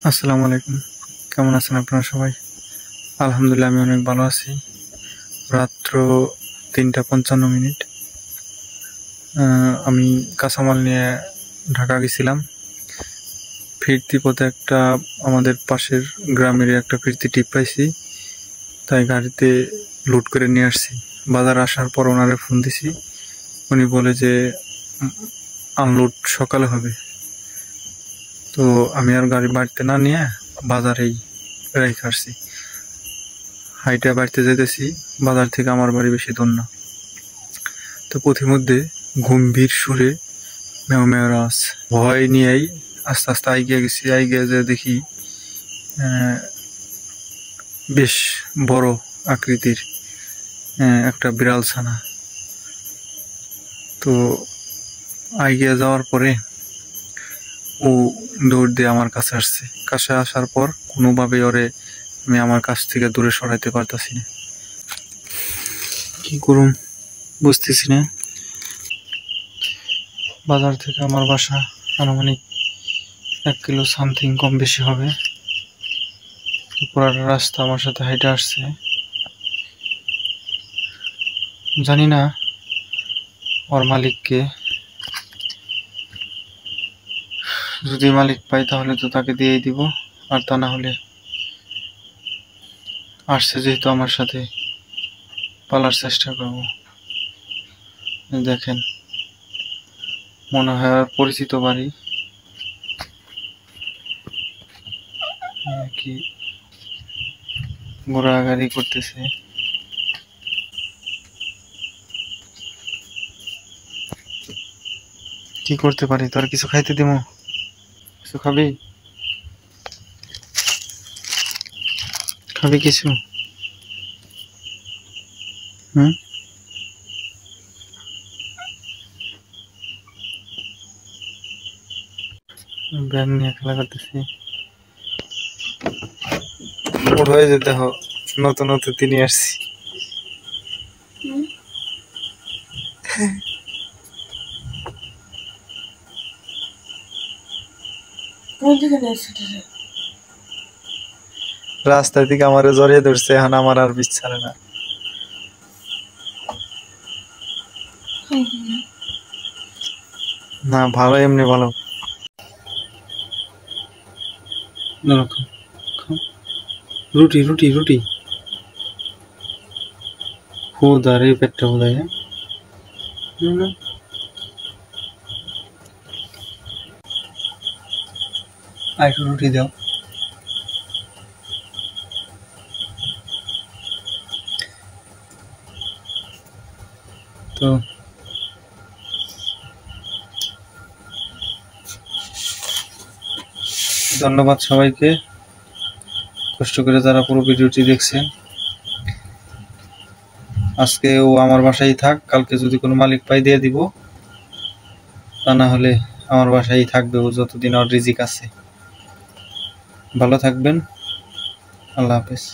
আসসালামু আলাইকুম। কেমন আছেন আপনারা সবাই? আলহামদুলিল্লাহ আমি অনেক ভালো আছি। রাত্র 3:55। আমি কাঁচামাল নিয়ে ঢাকা গেছিলাম। ফিরতি পথে আমাদের পাশের গ্রামের একটা ফিরতি টিপ পাইছি, তাই গাড়িতে লোড করে নিয়ে আসছি। বাজার আসার পর ওনারে ফোন দিছি, উনি বলে যে আনলোড সকালে হবে। তো আমি আর গাড়ি বাড়িতে না নিয়ে বাজারেই রেখে আসছি। হাইটা বাড়িতে যেতেছি, বাজার থেকে আমার বাড়ি বেশি দূর না। তো পথিমধ্যে গম্ভীর সুরে মেও মেও আওয়াজ, ভয় নিয়েই আস্তে আস্তে এগিয়ে গেছি। এগিয়ে যে দেখি বেশ বড় আকৃতির একটা বিড়াল ছানা। তো এগিয়ে যাওয়ার পরে ও দৌড় দিয়ে আমার কাছে আসছে। কাছে আসার পর কোনোভাবে ওরে আমি আমার কাছ থেকে দূরে সরাইতে পারতাছি না। কি করুম বুঝতেছি না। বাজার থেকে আমার বাসা আনুমানিক 1 কিলো সামথিং কম বেশি হবে। পুরাটা রাস্তা আমার সাথে হাইটে আসছে। জানি না ওর মালিককে, যদি মালিক পাই তাহলে তো তাকে দিয়েই দিব, আর তা না হলে আসছে যেহেতু আমার সাথে, পালার চেষ্টা করব। দেখেন, মনে হয় আর পরিচিত বাড়ি। কি ঘোরাঘুরি করতেছে। কি করতে পারি? তোর কিছু খাইতে দিব? কিছু খাবি? খাবি কিছু? ব্যাগ নিয়ে খেলা করতেছি। ওর হয়ে যেতে হোক, নতুন নতুন তিনি আসছি। রাস্তা থেকে আমার জড়িয়ে ধরছে, এখন আমার আর বিচ্ছারে না। না ভালো, এমনি ভালো। রুটি রুটি রুটি খোদার এই পেটটা বোধ হয়। একটু রুটি দাও। তো ধন্যবাদ সবাইকে, কষ্ট করে যারা পুরো ভিডিওটি দেখছেন। আজকে ও আমার বাসায় থাক, কালকে যদি কোনো মালিক পাই দিয়ে দিব, তা না হলে আমার বাসায় থাকবে ও যতদিন ওর রিজিক আছে। ভালো থাকবেন, আল্লাহ হাফেজ।